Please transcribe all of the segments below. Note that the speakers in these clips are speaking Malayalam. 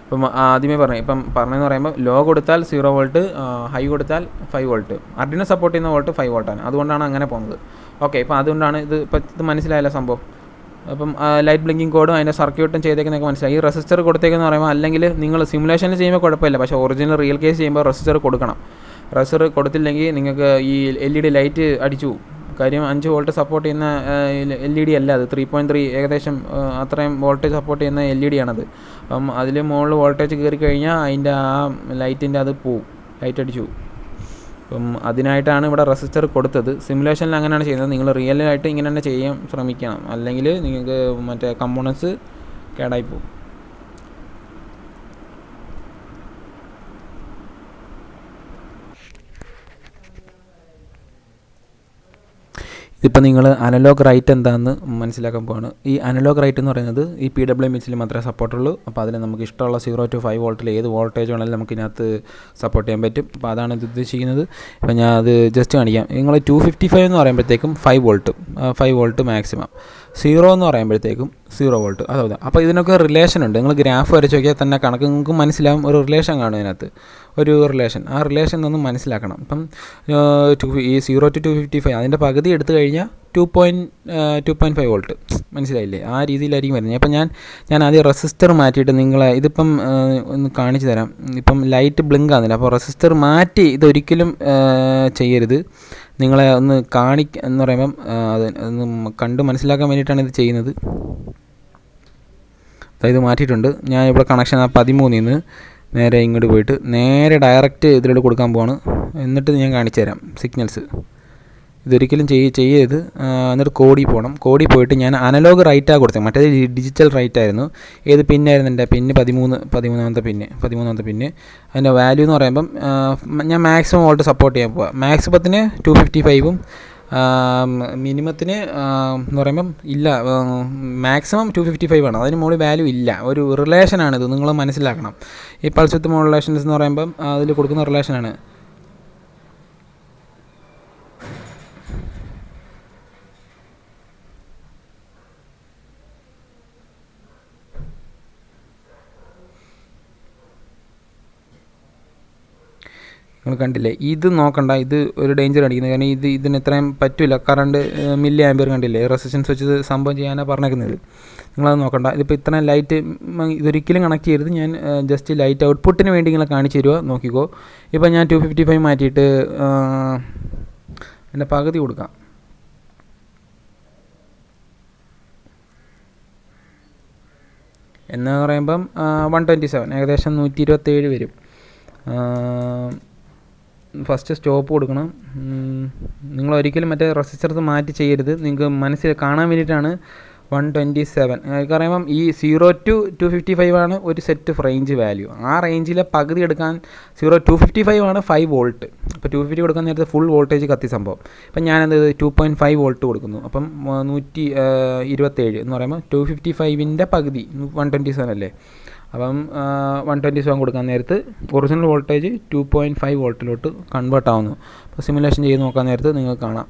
ഇപ്പം ആദ്യമേ പറഞ്ഞു, ഇപ്പം പറഞ്ഞതെന്ന് പറയുമ്പോൾ ലോ കൊടുത്താൽ 0 വോൾട്ട്, ഹൈ കൊടുത്താൽ 5 വോൾട്ട്. ആർഡിനോ സപ്പോർട്ട് ചെയ്യുന്ന വോൾട്ട് 5 വോൾട്ടാണ്, അതുകൊണ്ടാണ് അങ്ങനെ പോകുന്നത്. ഓക്കെ, ഇപ്പം അതുകൊണ്ടാണ് ഇത് മനസ്സിലായല്ലോ സംഭവം. അപ്പം ലൈറ്റ് ബ്ലിങ്കിങ് കോഡും അതിൻ്റെ സർക്യൂട്ടും ചെയ്തേക്കുന്നതൊക്കെ മനസ്സിലായി. ഈ റെസിസ്റ്റർ കൊടുത്തേക്കെന്ന് പറയുമ്പോൾ, അല്ലെങ്കിൽ നിങ്ങൾ സിമുലേഷനിൽ ചെയ്യുമ്പോൾ കുഴപ്പമില്ല, പക്ഷേ ഒറിജിനൽ റിയൽ കേസ് ചെയ്യുമ്പോൾ റെസിസ്റ്റർ കൊടുക്കണം. റെസിസ്റ്റർ കൊടുത്തില്ലെങ്കിൽ നിങ്ങൾക്ക് ഈ LED ലൈറ്റ് അടിച്ചു. കാര്യം 5 വോൾട്ട് സപ്പോർട്ട് ചെയ്യുന്ന LED അല്ല അത്, 3.3 ഏകദേശം അത്രയും വോൾട്ടേജ് സപ്പോർട്ട് ചെയ്യുന്ന LED ആണത്. അപ്പം അതിൽ മുകളിൽ വോൾട്ടേജ് കയറി കഴിഞ്ഞാൽ അതിൻ്റെ ആ ലൈറ്റിൻ്റെ അത് പോവും, ലൈറ്റ് അടിച്ചു പോവും. അപ്പം അതിനായിട്ടാണ് ഇവിടെ റെസിസ്റ്റർ കൊടുത്തത്. സിമുലേഷനിൽ അങ്ങനെയാണ് ചെയ്യുന്നത്. നിങ്ങൾ റിയലായിട്ട് ഇങ്ങനെ തന്നെ ചെയ്യാൻ ശ്രമിക്കണം, അല്ലെങ്കിൽ നിങ്ങൾക്ക് മറ്റേ കമ്പോണൻസ് കേടായി പോകും. ഇതിപ്പോൾ നിങ്ങൾ അനലോഗ് റൈറ്റ് എന്താണെന്ന് മനസ്സിലാക്കാൻ പോവാണ്. ഈ അനലോഗ് റൈറ്റ് എന്ന് പറയുന്നത് ഈ PWM മിക്സിൽ മാത്രമേ സപ്പോർട്ടുള്ളൂ. അപ്പോൾ അതിൽ നമുക്ക് ഇഷ്ടമുള്ള 0 to 5 വോൾട്ടിൽ ഏത് വോൾട്ടേജ് വേണമെങ്കിലും നമുക്ക് ഇതിനകത്ത് സപ്പോർട്ട് ചെയ്യാൻ പറ്റും. അപ്പോൾ അതാണ് ഇത് ഉദ്ദേശിക്കുന്നത്. അപ്പോൾ ഞാൻ അത് ജസ്റ്റ് കാണിക്കാം. നിങ്ങൾ 255 എന്ന് പറയുമ്പോഴത്തേക്കും 5 വോൾട്ട് മാക്സിമം. 0 എന്ന് പറയുമ്പോഴത്തേക്കും 0 വോൾട്ട്. അതെ, അപ്പോൾ ഇതിനൊക്കെ റിലേഷൻ ഉണ്ട്. നിങ്ങൾ ഗ്രാഫ് വരച്ച് നോക്കിയാൽ തന്നെ കണക്ക് നിങ്ങൾക്ക് മനസ്സിലാവും. ഒരു റിലേഷൻ കാണും ഇതിനകത്ത്, ഒരു റിലേഷൻ. ആ റിലേഷൻ ഒന്ന് മനസ്സിലാക്കണം. ഇപ്പം ഈ 0 to 255 അതിൻ്റെ പകുതി എടുത്തു കഴിഞ്ഞാൽ 2.5 വോൾട്ട്. മനസ്സിലായില്ലേ? ആ രീതിയിലായിരിക്കും വരുന്നത്. അപ്പം ഞാൻ ആദ്യം റെസിസ്റ്റർ മാറ്റിയിട്ട് നിങ്ങളെ ഇതിപ്പം ഒന്ന് കാണിച്ചു തരാം. ഇപ്പം ലൈറ്റ് ബ്ലിങ്ക് ആകുന്നില്ല, അപ്പോൾ റെസിസ്റ്റർ മാറ്റി ഇതൊരിക്കലും ചെയ്യരുത്. നിങ്ങളെ ഒന്ന് എന്ന് പറയുമ്പം അത് ഒന്ന് കണ്ട് മനസ്സിലാക്കാൻ വേണ്ടിയിട്ടാണ് ഇത് ചെയ്യുന്നത്. അതായത് മാറ്റിയിട്ടുണ്ട്. ഞാൻ ഇവിടെ കണക്ഷൻ 13 നിന്ന് നേരെ ഇങ്ങോട്ട് പോയിട്ട് നേരെ ഡയറക്റ്റ് ഇതിലൂടെ കൊടുക്കാൻ പോവാണ്. എന്നിട്ട് ഞാൻ കാണിച്ചു തരാം സിഗ്നൽസ്. ഇതൊരിക്കലും ചെയ്യരുത്. എന്നിട്ട് കോഡിൽ പോകണം. കോഡിൽ പോയിട്ട് ഞാൻ അനലോഗ് റൈറ്റാണ് കൊടുത്തത്, മറ്റേത് ഡിജിറ്റൽ റൈറ്റ് ആയിരുന്നു. ഏത് പിന്നായിരുന്നു എൻ്റെ പിന്ന്? 13ാമത്തെ പിന്ന്. അതിൻ്റെ വാല്യൂ എന്ന് പറയുമ്പം ഞാൻ മാക്സിമം വോൾട്ട് സപ്പോർട്ട് ചെയ്യാൻ പോവാം. മാക്സിമത്തിന് 255ഉം മിനിമത്തിന് എന്ന് പറയുമ്പം ഇല്ല, മാക്സിമം 255 ആണ്. അതിന് മുകളിൽ വാല്യൂ ഇല്ല. ഒരു റിലേഷനാണിത്, നിങ്ങൾ മനസ്സിലാക്കണം. ഈ പൾസ് വിത്ത് മോഡുലേഷൻസ് എന്ന് പറയുമ്പം അതിൽ കൊടുക്കുന്ന റിലേഷനാണ്. നിങ്ങൾ കണ്ടില്ലേ? ഇത് നോക്കണ്ട, ഇത് ഒരു ഡേഞ്ചർ അടിക്കുന്നത്. കാരണം ഇതിന് ഇത്രയും പറ്റില്ല. കറണ്ട് മില്ലി ആംപിയർ കണ്ടില്ലേ? റെസിസ്റ്റൻസ് വെച്ച് സംഭവം ചെയ്യാനാണ് പറഞ്ഞേക്കുന്നത്. നിങ്ങളത് നോക്കണ്ട. ഇതിപ്പോൾ ഇത്രയും ലൈറ്റ് ഇതൊരിക്കലും കണക്ട് ചെയ്യരുത്. ഞാൻ ജസ്റ്റ് ലൈറ്റ് ഔട്ട്പുട്ടിന് വേണ്ടി നിങ്ങളെ കാണിച്ചു തരുമോ, നോക്കിക്കോ. ഇപ്പോൾ ഞാൻ 255 മാറ്റിയിട്ട് എൻ്റെ പകുതി കൊടുക്കാം. എന്ന് പറയുമ്പം 127, ഏകദേശം 127 വരും. ഫസ്റ്റ് സ്റ്റോപ്പ് കൊടുക്കണം. നിങ്ങൾ ഒരിക്കലും മറ്റേ റെസിസ്റ്റർസ് മാറ്റി ചെയ്യരുത്. നിങ്ങൾക്ക് മനസ്സിൽ കാണാൻ വേണ്ടിയിട്ടാണ് 127. പറയുമ്പം ഈ 0 to 255 ആണ് ഒരു സെറ്റ് റേഞ്ച് വാല്യൂ. ആ റേഞ്ചിലെ പകുതി എടുക്കാൻ 255 ആണ് 5 വോൾട്ട്. അപ്പോൾ 250 കൊടുക്കാൻ നേരത്തെ ഫുൾ വോൾട്ടേജ് കത്തി സംഭവം. അപ്പം ഞാനത് 2.5 വോൾട്ട് കൊടുക്കുന്നു. അപ്പം 127 എന്ന് പറയുമ്പോൾ 255ൻ്റെ പകുതി 127 അല്ലേ? അപ്പം 127 കൊടുക്കാൻ നേരത്ത് ഒറിജിനൽ വോൾട്ടേജ് 2.5 വോൾട്ടിലോട്ട് കൺവേർട്ട് ആവുന്നു. അപ്പോൾ സിമുലേഷൻ ചെയ്ത് നോക്കാൻ നേരത്ത് നിങ്ങൾക്ക് കാണാം.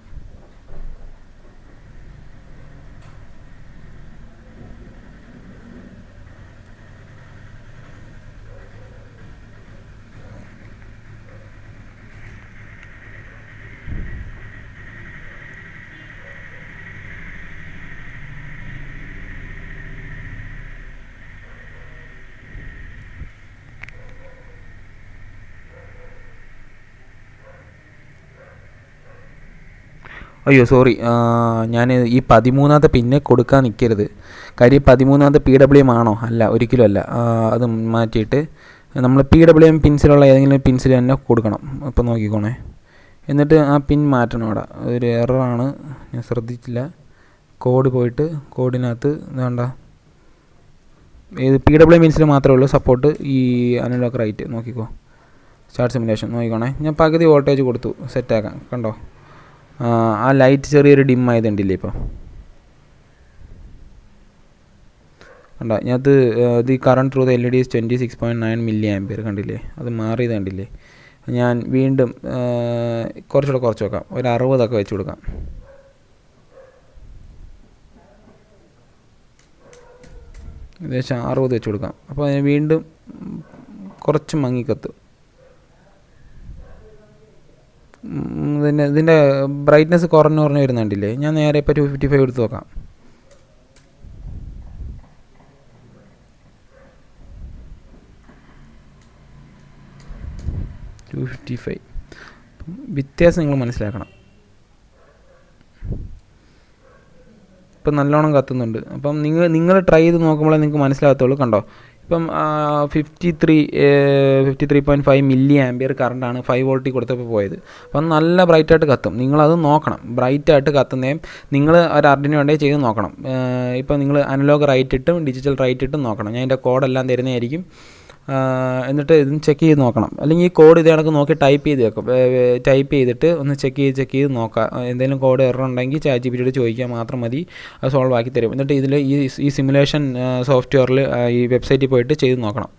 അയ്യോ സോറി, ഞാൻ ഈ 13ാമത്തെ പിന്നെ കൊടുക്കാൻ നിൽക്കരുത്. കാര്യം 13ാമത്തെ PWM ആണോ? അല്ല, ഒരിക്കലും അല്ല. അത് മാറ്റിയിട്ട് നമ്മൾ PWM പിൻസിലുള്ള ഏതെങ്കിലും പിൻസിൽ തന്നെ കൊടുക്കണം. ഇപ്പോൾ നോക്കിക്കോണേ. എന്നിട്ട് ആ പിൻ മാറ്റണം. അവിടെ ഒരു എററാണ്, ഞാൻ ശ്രദ്ധിച്ചില്ല. കോഡ് പോയിട്ട് കോഡിനകത്ത് വേണ്ട, ഏത് PWM പിൻസിൽ മാത്രമേ ഉള്ളൂ സപ്പോർട്ട് ഈ അനലോഗ് റൈറ്റ്. നോക്കിക്കോ, സ്റ്റാർട്ട് സിമുലേഷൻ നോക്കിക്കോണേ. ഞാൻ പകുതി വോൾട്ടേജ് കൊടുത്തു സെറ്റാക്കാൻ. കണ്ടോ? ആ ലൈറ്റ് ചെറിയൊരു ഡിം ആയതുണ്ടല്ലേ ഇപ്പോൾ? കണ്ടോ? ഞാനത് ഇത് current through the LED is 26.9 milli ampere കണ്ടില്ലേ? അത് മാറിയത് കണ്ടില്ലേ? ഞാൻ വീണ്ടും കുറച്ചുകൂടെ കുറച്ച് വെക്കാം, ഒരു 60 വെച്ച് കൊടുക്കാം. ഏകദേശം 60 വെച്ച് കൊടുക്കാം. അപ്പോൾ അതിന് വീണ്ടും കുറച്ച് മങ്ങിക്കത്തും. ഇതിൻ്റെ ബ്രൈറ്റ്നസ് കുറഞ്ഞു വരുന്നുണ്ടില്ലേ? ഞാൻ നേരെ ഇപ്പോൾ 255 എടുത്ത് നോക്കാം. വ്യത്യാസം നിങ്ങൾ മനസ്സിലാക്കണം. ഇപ്പം നല്ലോണം കത്തുന്നുണ്ട്. അപ്പം നിങ്ങൾ ട്രൈ ചെയ്ത് നോക്കുമ്പോഴേ നിങ്ങൾക്ക് മനസ്സിലാകത്തുള്ളൂ. കണ്ടോ, ഇപ്പം 53.5 മില്ലി ആംപിയർ കറണ്ടാണ് 5 വോൾട്ടിൽ കൊടുത്തപ്പോൾ പോയത്. അപ്പം നല്ല ബ്രൈറ്റായിട്ട് കത്തും. നിങ്ങളത് നോക്കണം. ബ്രൈറ്റായിട്ട് കത്തുന്നതും നിങ്ങൾ ഒരു അർഡിനോ വേണ്ടേ ചെയ്ത് നോക്കണം. ഇപ്പം നിങ്ങൾ അനലോഗ് റൈറ്റ് ഇട്ടും ഡിജിറ്റൽ റൈറ്റ് ഇട്ടും നോക്കണം. ഞാൻ ഇതിൻ്റെ കോഡെല്ലാം തരുന്നതായിരിക്കും. എന്നിട്ട് ഇതും ചെക്ക് ചെയ്ത് നോക്കണം. അല്ലെങ്കിൽ ഈ കോഡ് ഇത് കണക്ക് നോക്കി ടൈപ്പ് ചെയ്ത് വെക്കും. ടൈപ്പ് ചെയ്തിട്ട് ഒന്ന് ചെക്ക് ചെയ്ത് നോക്കാം. എന്തെങ്കിലും കോഡ് എറർ ഉണ്ടെങ്കിൽ ChatGPT ചോദിക്കാൻ മാത്രം മതി, അത് സോൾവ് ആക്കി തരും. എന്നിട്ട് ഇതിൽ ഈ സിമുലേഷൻ സോഫ്റ്റ്വെയറിൽ ഈ വെബ്സൈറ്റിൽ പോയിട്ട് ചെയ്ത് നോക്കണം.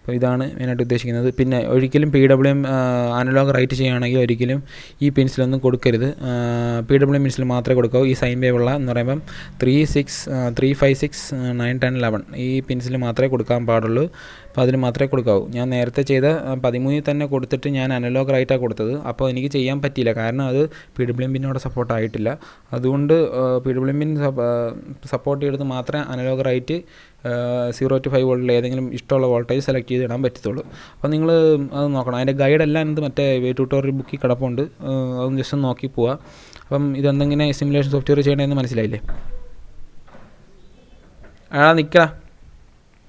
അപ്പോൾ ഇതാണ് മെയിനായിട്ട് ഉദ്ദേശിക്കുന്നത്. പിന്നെ ഒരിക്കലും PWM അനലോഗ് റൈറ്റ് ചെയ്യുകയാണെങ്കിൽ ഒരിക്കലും ഈ പെൻസിലൊന്നും കൊടുക്കരുത്. PWM പെൻസിൽ മാത്രമേ കൊടുക്കാവൂ. ഈ സൈൻ വേവ് ഉള്ള എന്ന് പറയുമ്പം 3, 6, 3, 5, 6, 9, 10, 11 ഈ പെൻസിൽ മാത്രമേ കൊടുക്കാൻ പാടുള്ളൂ. അപ്പോൾ അതിന് മാത്രമേ കൊടുക്കാവൂ. ഞാൻ നേരത്തെ ചെയ്ത 13 തന്നെ കൊടുത്തിട്ട് ഞാൻ അനലോഗ് റൈറ്റാണ് കൊടുത്തത്. അപ്പോൾ എനിക്ക് ചെയ്യാൻ പറ്റിയില്ല, കാരണം അത് PWM പിന്നോടെ സപ്പോർട്ട് ആയിട്ടില്ല. അതുകൊണ്ട് PWM പിൻ സപ്പോർട്ട് ചെയ്തിട്ട് മാത്രമേ അനലോഗ് റൈറ്റ് 0 to 5 വോൾട്ടിൽ ഏതെങ്കിലും ഇഷ്ടമുള്ള വോൾട്ടേജ് സെലക്ട് ചെയ്ത് ഇടാൻ പറ്റത്തുള്ളൂ. അപ്പോൾ നിങ്ങൾ അത് നോക്കണം. അതിൻ്റെ ഗൈഡെല്ലാം ഇത് മറ്റേ ട്യൂട്ടോറിയൽ ബുക്കിൽ കിടപ്പുണ്ട്. അതൊന്ന് ജസ്റ്റ് നോക്കി പോവുക. അപ്പം ഇതെന്തെങ്കിലും സിമുലേഷൻ സോഫ്റ്റ്വെയർ ചെയ്യണമെന്ന് മനസ്സിലായില്ലേ? നിൽക്കുക.